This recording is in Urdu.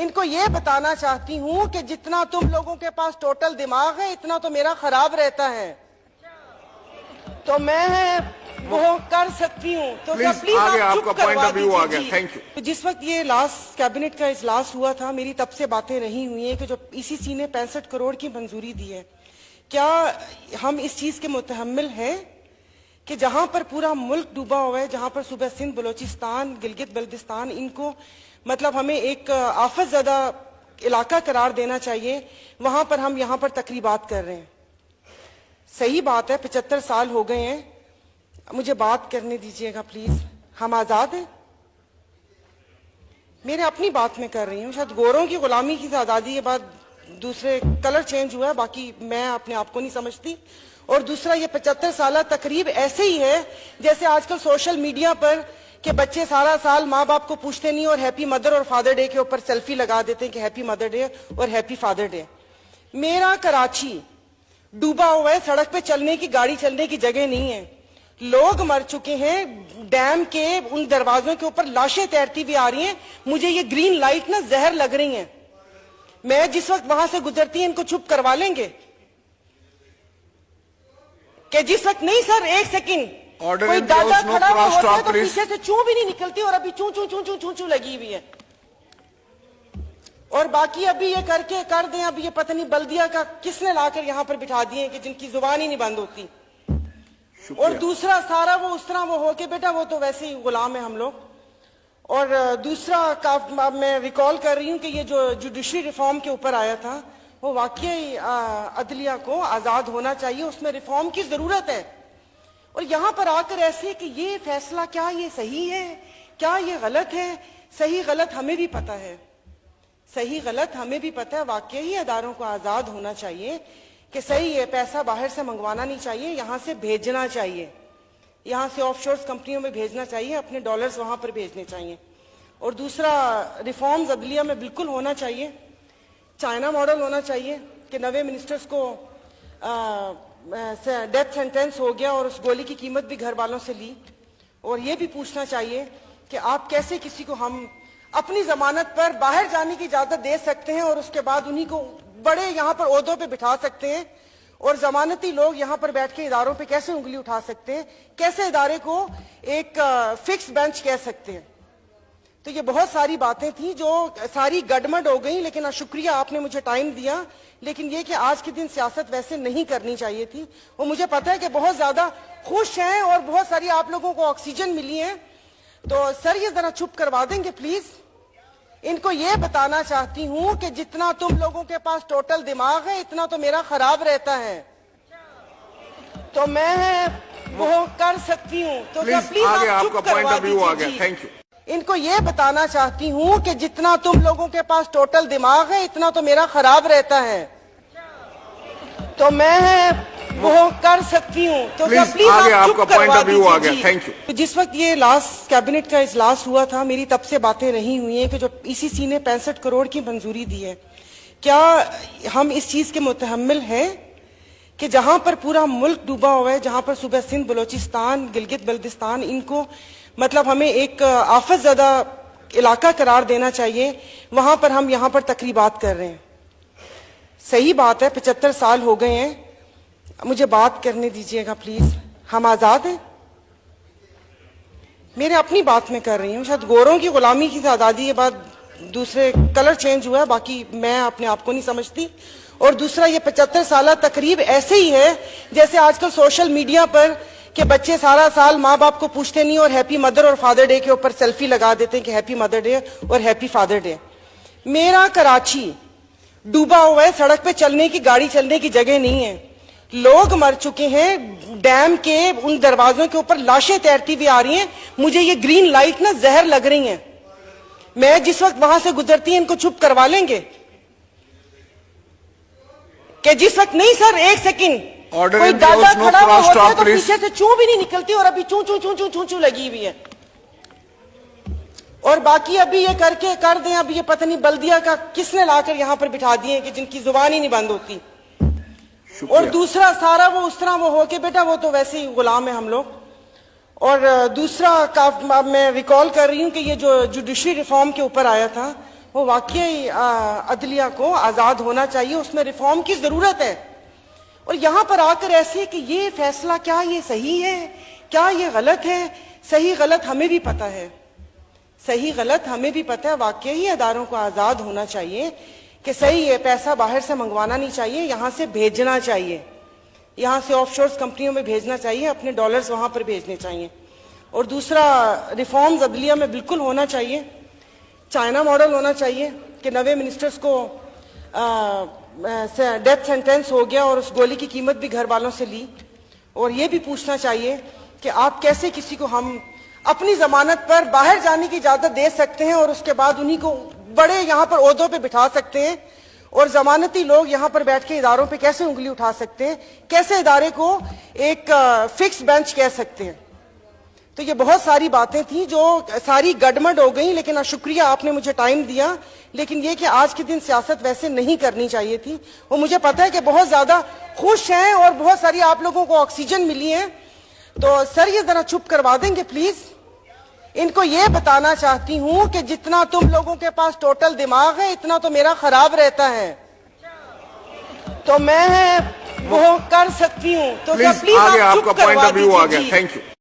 ان کو یہ بتانا چاہتی ہوں کہ جتنا تم لوگوں کے پاس ٹوٹل دماغ ہے اتنا تو میرا خراب رہتا ہے، تو میں وہ کر سکتی ہوں. تو پلیز آپ چپ کروا دیجیے. جس وقت یہ لاسٹ کیبنٹ کا اجلاس ہوا تھا میری تب سے باتیں رہی ہوئی ہیں کہ جو ECC نے 65 کروڑ کی منظوری دی ہے، کیا ہم اس چیز کے متحمل ہیں کہ جہاں پر پورا ملک ڈوبا ہوا ہے، جہاں پر صوبہ سندھ، بلوچستان، گلگت بلتستان، ان کو مطلب ہمیں ایک آفت زدہ علاقہ قرار دینا چاہیے، وہاں پر ہم یہاں پر تقریبات کر رہے ہیں. صحیح بات ہے، 75 سال ہو گئے ہیں، مجھے بات کرنے دیجئے گا پلیز. ہم آزاد ہیں؟ میرے اپنی بات میں کر رہی ہوں. شاید گوروں کی غلامی کی آزادی یہ بات دوسرے کلر چینج ہوا ہے، باقی میں اپنے آپ کو نہیں سمجھتی. اور دوسرا یہ 75 سالہ تقریب ایسے ہی ہے جیسے آج کل سوشل میڈیا پر کہ بچے سارا سال ماں باپ کو پوچھتے نہیں اور ہیپی مدر اور فادر ڈے کے اوپر سیلفی لگا دیتے ہیں کہ ہیپی مدر ڈے اور ہیپی فادر ڈے. میرا کراچی ڈوبا ہوا ہے، سڑک پہ چلنے کی، گاڑی چلنے کی جگہ نہیں ہے. لوگ مر چکے ہیں، ڈیم کے ان دروازوں کے اوپر لاشیں تیرتی ہوئی آ رہی ہیں. مجھے یہ گرین لائٹ نا زہر لگ رہی ہیں. میں جس وقت وہاں سے گزرتی ہیں ان کو چپ کروا لیں گے کہ جس وقت نہیں سر، ایک سیکنڈ، کوئی دادا کھڑا ہوا ہوتا ہے تو پیچھے سے چوں بھی نہیں نکلتی اور ابھی چوں چوں چوں چوں چوں چوں لگی ہوئی ہے. اور باقی ابھی یہ کر دیں، ابھی یہ پتہ نہیں بلدیہ کا کس نے لا کر یہاں پر بٹھا دیے کہ جن کی زبان ہی نہیں بند ہوتی. اور دوسرا سارا وہ اس طرح وہ ہو کے بیٹا وہ تو ویسے ہی غلام ہیں ہم لوگ. اور دوسرا میں ریکال کر رہی ہوں کہ یہ جو جوڈیشری ریفارم کے اوپر آیا تھا وہ واقعی عدلیہ کو آزاد ہونا چاہیے، اس میں ریفارم کی ضرورت ہے. اور یہاں پر آ کر ایسے کہ یہ فیصلہ کیا یہ صحیح ہے، کیا یہ غلط ہے؟ صحیح غلط ہمیں بھی پتہ ہے، صحیح غلط ہمیں بھی پتہ ہے. واقعی اداروں کو آزاد ہونا چاہیے کہ صحیح ہے، پیسہ باہر سے منگوانا نہیں چاہیے، یہاں سے بھیجنا چاہیے، یہاں سے آف شورز کمپنیوں میں بھیجنا چاہیے، اپنے ڈالرز وہاں پر بھیجنے چاہیے. اور دوسرا ریفارمز عدلیہ میں بالکل ہونا چاہیے، چائنا ماڈل ہونا چاہیے کہ 90 منسٹرز کو ڈیتھ سینٹینس ہو گیا اور اس گولی کی قیمت بھی گھر والوں سے لی. اور یہ بھی پوچھنا چاہیے کہ آپ کیسے کسی کو ہم اپنی ضمانت پر باہر جانے کی اجازت دے سکتے ہیں اور اس کے بعد انہی کو بڑے یہاں پر عہدوں پہ بٹھا سکتے ہیں، اور ضمانتی لوگ یہاں پر بیٹھ کے اداروں پہ کیسے انگلی اٹھا سکتے ہیں، کیسے ادارے کو ایک فکس بینچ کہہ سکتے ہیں. تو یہ بہت ساری باتیں تھیں جو ساری گڈمڈ ہو گئیں، لیکن شکریہ آپ نے مجھے ٹائم دیا. لیکن یہ کہ آج کے دن سیاست ویسے نہیں کرنی چاہیے تھی. وہ مجھے پتہ ہے کہ بہت زیادہ خوش ہیں اور بہت ساری آپ لوگوں کو آکسیجن ملی ہے، تو سر یہ ذرا چپ کروا دیں گے پلیز. ان کو یہ بتانا چاہتی ہوں کہ جتنا تم لوگوں کے پاس ٹوٹل دماغ ہے اتنا تو میرا خراب رہتا ہے، تو میں وہ کر سکتی ہوں. تو پلیز آپ چپ کروا دیجیے. ان کو یہ بتانا چاہتی ہوں کہ جتنا تم لوگوں کے پاس ٹوٹل دماغ ہے اتنا تو میرا خراب رہتا ہے، تو میں وہ کر سکتی ہوں. تو پلیز آپ چپ کروا دیجیے. جس وقت یہ لاسٹ کیبنٹ کا اجلاس ہوا تھا میری تب سے باتیں رہی ہوئی ہیں کہ جو ECC نے 65 کروڑ کی منظوری دی ہے، کیا ہم اس چیز کے متحمل ہیں کہ جہاں پر پورا ملک ڈوبا ہوا ہے، جہاں پر صوبہ سندھ، بلوچستان، گلگت بلتستان، ان کو مطلب ہمیں ایک آفت زدہ علاقہ قرار دینا چاہیے، وہاں پر ہم یہاں پر تقریبات کر رہے ہیں. صحیح بات ہے، 75 سال ہو گئے ہیں، مجھے بات کرنے دیجئے گا پلیز. ہم آزاد ہیں؟ میرے اپنی بات میں کر رہی ہوں. شاید گوروں کی غلامی کی آزادی یہ بات دوسرے کلر چینج ہوا ہے، باقی میں اپنے آپ کو نہیں سمجھتی. اور دوسرا یہ 75 سالہ تقریب ایسے ہی ہے جیسے آج کل سوشل میڈیا پر کہ بچے سارا سال ماں باپ کو پوچھتے نہیں اور ہیپی مدر اور فادر ڈے کے اوپر سیلفی لگا دیتے ہیں کہ ہیپی مدر ڈے اور ہیپی فادر ڈے. میرا کراچی ڈوبا ہوا ہے، سڑک پہ چلنے کی، گاڑی چلنے کی جگہ نہیں ہے. لوگ مر چکے ہیں، ڈیم کے ان دروازوں کے اوپر لاشیں تیرتی ہوئی آ رہی ہیں. مجھے یہ گرین لائٹ نا زہر لگ رہی ہیں. میں جس وقت وہاں سے گزرتی ہیں ان کو چپ کروا لیں گے کہ جس وقت نہیں سر، ایک سیکنڈ، کوئی دادا کھڑا ہوا ہوتا ہے تو پیچھے سے چوں بھی نہیں نکلتی اور ابھی چوں چوں چوں چوں چوں چوں لگی ہوئی ہے. اور باقی ابھی یہ کر دیں، ابھی یہ پتہ نہیں بلدیہ کا کس نے لا کر یہاں پر بٹھا دیے کہ جن کی زبان ہی نہیں بند ہوتی. اور دوسرا سارا وہ اس طرح وہ ہو کے بیٹا وہ تو ویسے ہی غلام ہیں ہم لوگ. اور دوسرا میں ریکال کر رہی ہوں کہ یہ جو جوڈیشری ریفارم کے اوپر آیا تھا وہ واقعی عدلیہ کو آزاد ہونا چاہیے, اس میں ریفارم کی ضرورت ہے. اور یہاں پر آ کر ایسے کہ یہ فیصلہ کیا یہ صحیح ہے, کیا یہ غلط ہے, صحیح غلط ہمیں بھی پتہ ہے, صحیح غلط ہمیں بھی پتہ ہے. واقعی اداروں کو آزاد ہونا چاہیے کہ صحیح ہے, پیسہ باہر سے منگوانا نہیں چاہیے, یہاں سے بھیجنا چاہیے, یہاں سے آف شورز کمپنیوں میں بھیجنا چاہیے, اپنے ڈالرز وہاں پر بھیجنے چاہیے. اور دوسرا, ریفارمز عدلیہ میں بالکل ہونا چاہیے, چائنا ماڈل ہونا چاہیے کہ نوے منسٹرز کو ڈیتھ سینٹینس ہو گیا اور اس گولی کی قیمت بھی گھر والوں سے لی. اور یہ بھی پوچھنا چاہیے کہ آپ کیسے کسی کو ہم اپنی ضمانت پر باہر جانے کی اجازت دے سکتے ہیں اور اس کے بعد انہی کو بڑے یہاں پر عہدوں پہ بٹھا سکتے ہیں, اور ضمانتی لوگ یہاں پر بیٹھ کے اداروں پہ کیسے انگلی اٹھا سکتے ہیں, کیسے ادارے کو ایک فکس بینچ کہہ سکتے ہیں. تو یہ بہت ساری باتیں تھیں جو ساری گڈمڈ ہو گئیں, لیکن شکریہ آپ نے مجھے ٹائم دیا. لیکن یہ کہ آج کے دن سیاست ویسے نہیں کرنی چاہیے تھی. وہ مجھے پتا ہے کہ بہت زیادہ خوش ہیں اور بہت ساری آپ لوگوں کو آکسیجن ملی ہے, تو سر یہ ذرا چپ کروا دیں گے پلیز. ان کو یہ بتانا چاہتی ہوں کہ جتنا تم لوگوں کے پاس ٹوٹل دماغ ہے اتنا تو میرا خراب رہتا ہے, تو میں وہ کر سکتی ہوں. تو پلیز پلیز آگے آپ آپ کا چپ پوائنٹ کروا آف ویو آ گیا. دیجیے. Thank you.